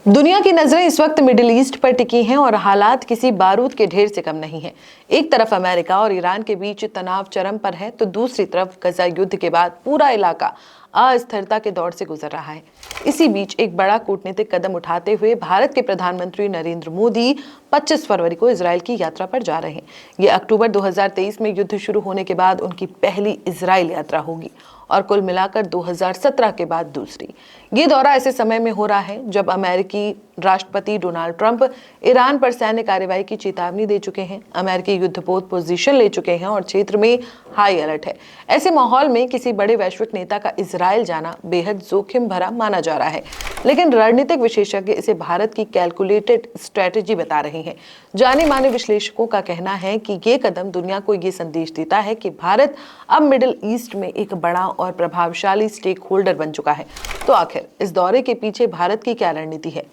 दुनिया की नजरें इस वक्त मिडिल ईस्ट पर टिकी हैं और हालात किसी बारूद के ढेर से कम नहीं है। एक तरफ अमेरिका और ईरान के बीच तनाव चरम पर है तो दूसरी तरफ गजा युद्ध के बाद पूरा इलाका अस्थिरता के दौर से गुजर रहा है। इसी बीच एक बड़ा कूटनीतिक कदम उठाते हुए भारत के प्रधानमंत्री नरेंद्र मोदी 25 फरवरी को इजरायल की यात्रा पर जा रहे हैं। ये अक्टूबर 2023 में युद्ध शुरू होने के बाद उनकी पहली इजरायल यात्रा होगी और कुल मिलाकर 2017 के बाद दूसरी। ये दौरा ऐसे समय में हो रहा है जब अमेरिकी राष्ट्रपति डोनाल्ड ट्रंप ईरान पर सैन्य कार्रवाई की चेतावनी दे चुके हैं, अमेरिकी युद्धपोत पोजीशन ले चुके हैं और क्षेत्र में हाई अलर्ट है। ऐसे माहौल में किसी बड़े वैश्विक नेता का इजरायल जाना बेहद जोखिम भरा माना जा रहा है, लेकिन रणनीतिक विशेषज्ञ इसे भारत की कैलकुलेटेड स्ट्रेटेजी बता रहे हैं। जाने माने विश्लेषकों का कहना है कि ये कदम दुनिया को ये संदेश देता है कि भारत अब मिडिल ईस्ट में एक बड़ा और प्रभावशाली स्टेक होल्डर बन चुका है। तो आखिर इस दौरे के पीछे भारत की क्या रणनीति है?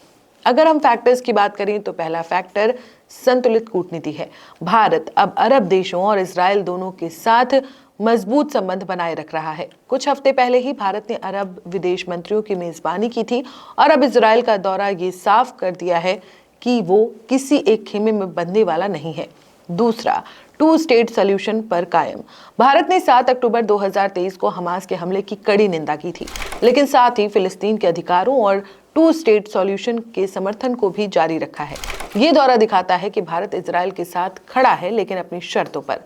अगर हम फैक्टर्स की बात करें तो पहला फैक्टर संतुलित कूटनीति है। भारत अब अरब देशों और इजरायल दोनों के साथ मजबूत संबंध बनाए रख रहा है। कुछ हफ्ते पहले ही भारत ने अरब विदेश मंत्रियों की मेजबानी की थी और अब इजरायल का दौरा ये साफ कर दिया है कि वो किसी एक खेमे में बंधने वाला नहीं है। दूसरा, टू स्टेट सॉल्यूशन पर कायम। भारत ने 7 अक्टूबर 2023 को हमास के हमले की कड़ी निंदा की थी, लेकिन साथ ही फिलिस्तीन के अधिकारों और टू स्टेट सॉल्यूशन के समर्थन को भी जारी रखा है। ये दौरा दिखाता है कि भारत इजरायल के साथ खड़ा है, लेकिन अपनी शर्तों पर।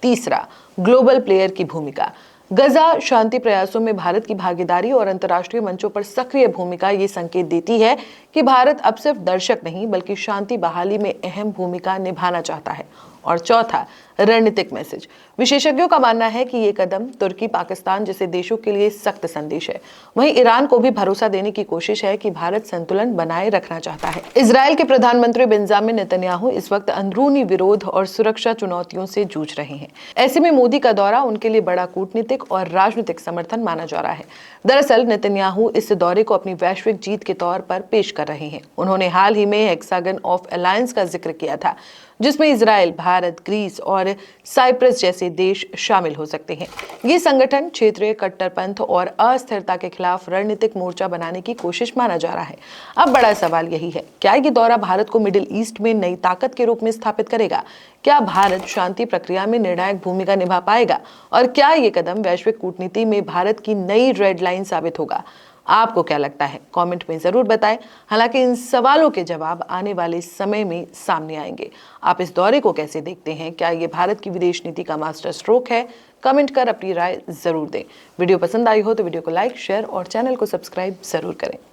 तीसरा, ग्लोबल प्लेयर की भूमिका। गजा शांति प्रयासों में भारत की भागीदारी और अंतर्राष्ट्रीय मंचों पर सक्रिय भूमिका ये संकेत देती है कि भारत अब सिर्फ दर्शक नहीं बल्कि शांति बहाली में अहम भूमिका निभाना चाहता है। और चौथा, रणनीतिक मैसेज। विशेषज्ञों का मानना है कि ये कदम तुर्की, पाकिस्तान जैसे देशों के लिए सख्त संदेश है। वहीं ईरान को भी भरोसा देने की कोशिश है कि भारत संतुलन बनाए रखना चाहता है। इजरायल के प्रधानमंत्री बेंजामिन नेतन्याहू इस वक्त अंदरूनी विरोध और सुरक्षा चुनौतियों से जूझ रहे हैं। ऐसे में मोदी का दौरा उनके लिए बड़ा कूटनीतिक और राजनीतिक समर्थन माना जा रहा है। दरअसल नेतन्याहू इस दौरे को अपनी वैश्विक जीत के तौर पर पेश कर रहे हैं। उन्होंने हाल ही में हेक्सागन ऑफ अलायंस का जिक्र किया था, जिसमें इजरायल, भारत, ग्रीस और साइप्रस जैसे देश शामिल हो सकते हैं। ये संगठन क्षेत्रीय कट्टरपंथ और अस्थिरता के खिलाफ रणनीतिक मोर्चा बनाने की कोशिश माना जा रहा है। अब बड़ा सवाल यही है, क्या ये दौरा भारत को मिडिल ईस्ट में नई ताकत के रूप में स्थापित करेगा? क्या भारत शांति प्रक्रिया में निर्णायक भूमिका निभा पाएगा? और क्या ये कदम वैश्विक कूटनीति में भारत की नई रेड लाइन साबित होगा? आपको क्या लगता है? कमेंट में जरूर बताएं। हालांकि इन सवालों के जवाब आने वाले समय में सामने आएंगे। आप इस दौरे को कैसे देखते हैं? क्या ये भारत की विदेश नीति का मास्टर स्ट्रोक है? कमेंट कर अपनी राय जरूर दें। वीडियो पसंद आई हो तो वीडियो को लाइक, शेयर और चैनल को सब्सक्राइब जरूर करें।